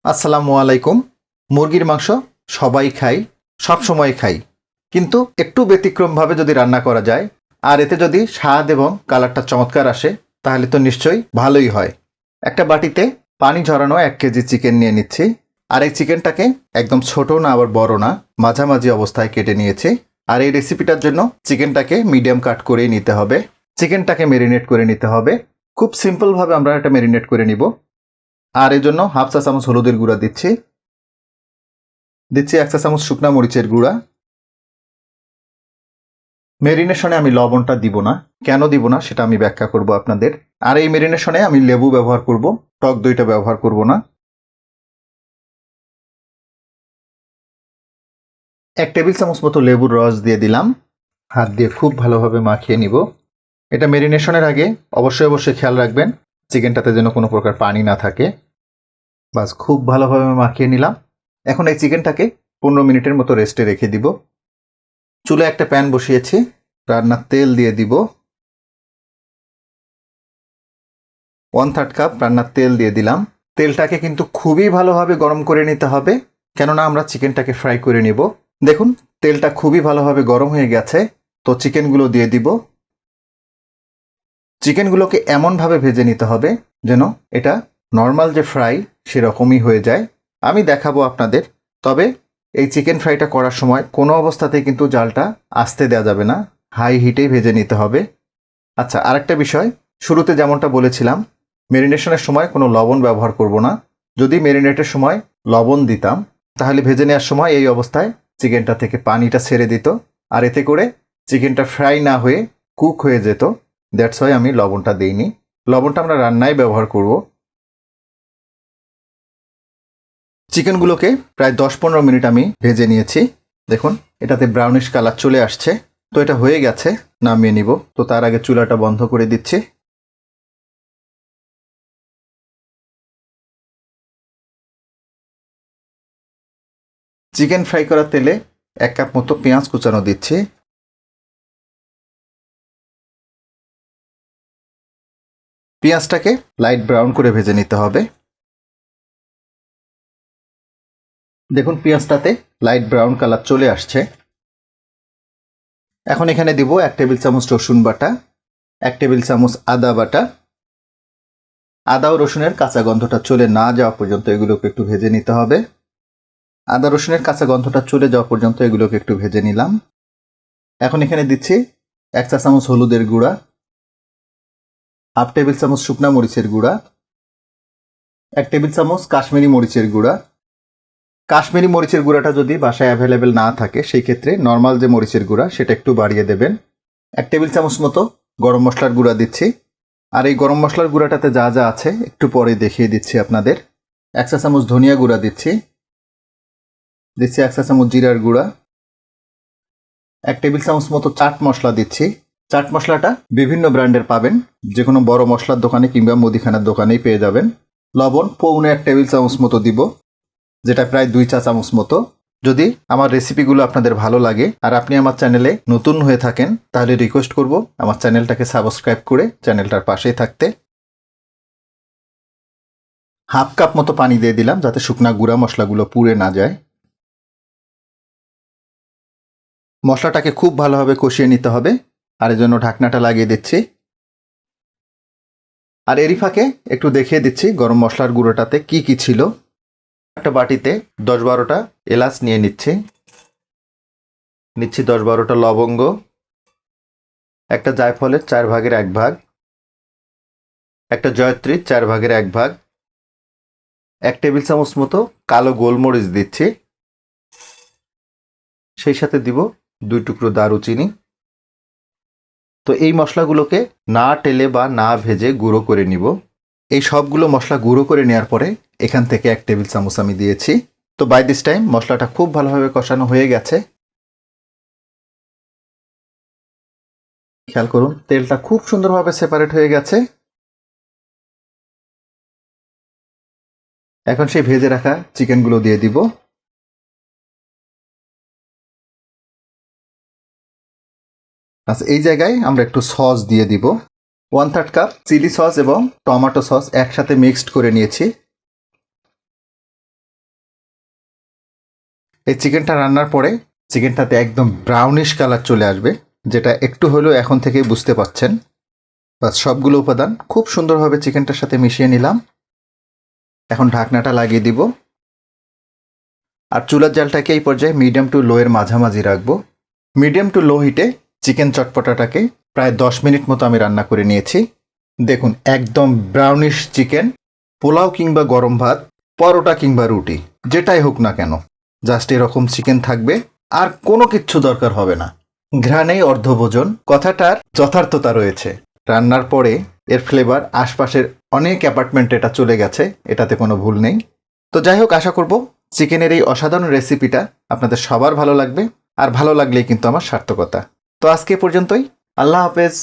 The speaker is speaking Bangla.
আসসালামু আলাইকুম। মুরগির মাংস সবাই খাই, সব সময় খাই, কিন্তু একটু ব্যতিক্রমভাবে যদি রান্না করা যায় আর এতে যদি স্বাদ এবং কালারটা চমৎকার আসে তাহলে তো নিশ্চয়ই ভালোই হয়। একটা বাটিতে পানি ঝরানো 1 কেজি চিকেন নিয়ে নিচ্ছি। আর এই চিকেনটাকে একদম ছোট না আবার বড় না, মাঝামাঝি অবস্থায় কেটে নিয়েছি। আর এই রেসিপিটার জন্য চিকেনটাকে মিডিয়াম কাট করেই নিতে হবে। চিকেনটাকে ম্যারিনেট করে নিতে হবে। খুব সিম্পলভাবে আমরা এটা ম্যারিনেট করে নিব। আর এর জন্য হাফ চা চামচ হলুদের গুঁড়া দিচ্ছি 1 চা চামচ শুকনা মরিচের গুঁড়া। মেরিনেশনে আমি লবণটা দিব না, কেন দিব না সেটা আমি ব্যাখ্যা করব আপনাদের। আর এই মেরিনেশনে আমি লেবু ব্যবহার করব, টক দইটা ব্যবহার করব না। 1 টেবিল চামচ মতো লেবুর রস দিয়ে দিলাম। হাত দিয়ে খুব ভালোভাবে মাখিয়ে নিব। এটা মেরিনেশনের আগে অবশ্যই খেয়াল রাখবেন চিকেনটাতে যেন কোনো প্রকার পানি না থাকে। বাস, খুব ভালোভাবে মাখিয়ে নিলাম। এখন এই চিকেনটাকে 15 মিনিটের মতো রেস্টে রেখে দিব। চুলে একটা প্যান বসিয়েছি, রান্নার তেল দিয়ে দিব। 1/3 কাপ রান্নার তেল দিয়ে দিলাম। তেলটাকে কিন্তু খুবই ভালোভাবে গরম করে নিতে হবে, কেননা আমরা চিকেনটাকে ফ্রাই করে নিব। দেখুন, তেলটা খুবই ভালোভাবে গরম হয়ে গেছে। তো চিকেনগুলো দিয়ে দিব। চিকেনগুলোকে এমনভাবে ভেজে নিতে হবে যেন এটা নর্মাল যে ফ্রাই সেরকমই হয়ে যায়। আমি দেখাবো আপনাদের। তবে এই চিকেন ফ্রাইটা করার সময় কোনো অবস্থাতেই কিন্তু জালটা আস্তে দেওয়া যাবে না, হাই হিটেই ভেজে নিতে হবে। আচ্ছা, আরেকটা বিষয়, শুরুতে যেমনটা বলেছিলাম মেরিনেশনের সময় কোনো লবণ ব্যবহার করব না। যদি মেরিনেটের সময় লবণ দিতাম তাহলে ভেজে নেওয়ার সময় এই অবস্থায় চিকেনটা থেকে পানিটা ছেড়ে দিত, আর এতে করে চিকেনটা ফ্রাই না হয়ে কুক হয়ে যেত। দ্যাটস ওয়াই আমি লবণটা দিইনি। লবণটা আমরা রান্নায় ব্যবহার করব। চিকেনগুলোকে প্রায় 10-15 মিনিট আমি ভেজে নিয়েছি। দেখুন, এটাতে ব্রাউনিশ কালার চলে আসছে। তো এটা হয়ে গেছে, নামিয়ে নিব। তো তার আগে চুলাটা বন্ধ করে দিচ্ছি। চিকেন ফ্রাই করা তেলে 1 কাপ মতো পেঁয়াজ কুচানো দিচ্ছি। পেঁয়াজটাকে লাইট ব্রাউন করে ভেজে নিতে হবে। দেখুন, পেঁয়াজটাতে লাইট ব্রাউন কালার চলে আসছে। এখন এখানে দিব 1 টেবিল চামচ রসুন বাটা, 1 টেবিল চামচ আদা বাটা। আদা ও রসুনের কাঁচা গন্ধটা চলে না যাওয়া পর্যন্ত এগুলোকে একটু ভেজে নিতে হবে। আদা রসুনের কাঁচা গন্ধটা চলে যাওয়া পর্যন্ত এগুলোকে একটু ভেজে নিলাম। এখন এখানে দিচ্ছি 1 চা চামচ হলুদের গুঁড়া, হাফ টেবিল চামচ শুকনা মরিচের গুঁড়া, 1 টেবিল চামচ কাশ্মীরি মরিচের গুঁড়া। কাশ্মীরি মরিচের গুঁড়াটা যদি বাসায় অ্যাভেলেবেল না থাকে সেই ক্ষেত্রে নর্মাল যে মরিচের গুঁড়া সেটা একটু বাড়িয়ে দেবেন। 1 টেবিল চামচ মতো গরম মশলার গুঁড়া দিচ্ছি। আর এই গরম মশলার গুঁড়াটাতে যা যা আছে একটু পরে দেখিয়ে দিচ্ছি আপনাদের। 1 চা চামচ ধনিয়া গুঁড়া দিচ্ছি 1 চা চামচ জিরার গুঁড়া, 1 টেবিল চামচ মতো চাট মশলা দিচ্ছি। চাট মশলাটা বিভিন্ন ব্র্যান্ডের পাবেন, যে কোনো বড় মশলার দোকানে কিংবা মুদিখানার দোকানেই পেয়ে যাবেন। লবণ পৌনে 1 টেবিল চামচ মতো দিব, যেটা প্রায় 2 চা চামচ মতো। যদি আমার রেসিপিগুলো আপনাদের ভালো লাগে আর আপনি আমার চ্যানেলে নতুন হয়ে থাকেন তাহলে রিকোয়েস্ট করব আমার চ্যানেলটাকে সাবস্ক্রাইব করে চ্যানেলটার পাশেই থাকতে। হাফ কাপ মতো পানি দিয়ে দিলাম যাতে শুকনা গুঁড়া মশলাগুলো পুড়ে না যায়। মশলাটাকে খুব ভালোভাবে কষিয়ে নিতে হবে, আর এর জন্য ঢাকনাটা লাগিয়ে দিচ্ছি। আর এরই ফাঁকে একটু দেখিয়ে দিচ্ছি গরম মশলার গুঁড়োটাতে কি কি ছিল। একটা বাটিতে 10-12টা এলাচ নিয়ে নিচ্ছি 10-12টা লবঙ্গ, একটা জায়ফলের 1/4 ভাগ, একটা জয়ত্রীর 1/4 ভাগ, 1 টেবিল চামচ মতো কালো গোলমরিচ দিচ্ছি। সেই সাথে দিব 2 টুকরো দারুচিনি। তো এই মশলাগুলোকে না টেলে বা না ভেজে গুঁড়ো করে নিব। এই সবগুলো মশলা গুঁড়ো করে নেওয়ার পরে এখান থেকে 1 টেবিল চামচ আমি দিয়েছি। তো বাই দিস টাইম মশলাটা খুব ভালোভাবে কষানো হয়ে গেছে। খেয়াল করুন, তেলটা খুব সুন্দরভাবে সেপারেট হয়ে গেছে। এখন সেই ভেজে রাখা চিকেনগুলো দিয়ে দিব। আচ্ছা, এই জায়গায় আমরা একটু সস দিয়ে দিব। 1/3 কাপ চিলি সস এবং টমেটো সস একসাথে মিক্সড করে নিয়েছি। এই চিকেনটা রান্নার পরে চিকেনটাতে একদম ব্রাউনিশ কালার চলে আসবে, যেটা একটু হলেও এখন থেকেই বুঝতে পারছেন। বাস সবগুলো উপাদান খুব সুন্দরভাবে চিকেনটার সাথে মিশিয়ে নিলাম। এখন ঢাকনাটা লাগিয়ে দিব আর চুলার জালটাকে এই পর্যায়ে মিডিয়াম টু লো এর মাঝামাঝি রাখবো। মিডিয়াম টু লো হিটে চিকেন চটপটাটাকে প্রায় 10 মিনিট মতো আমি রান্না করে নিয়েছি। দেখুন একদম ব্রাউনিশ চিকেন। পোলাও কিংবা গরম ভাত, পরোটা কিংবা রুটি, যেটাই হোক না কেন জাস্ট এরকম চিকেন থাকবে, আর কোনো কিচ্ছু দরকার হবে না। ঘ্রাণেই অর্ধভোজন কথাটার যথার্থতা রয়েছে। রান্নার পরে এর ফ্লেভার আশপাশের অনেক অ্যাপার্টমেন্টে এটা চলে গেছে, এটাতে কোনো ভুল নেই। তো যাই হোক, আশা করব চিকেনের এই অসাধারণ রেসিপিটা আপনাদের সবার ভালো লাগবে, আর ভালো লাগলেই কিন্তু আমার সার্থকতা। তো আজকে এ পর্যন্তই। আল্লাহ হাফেজ।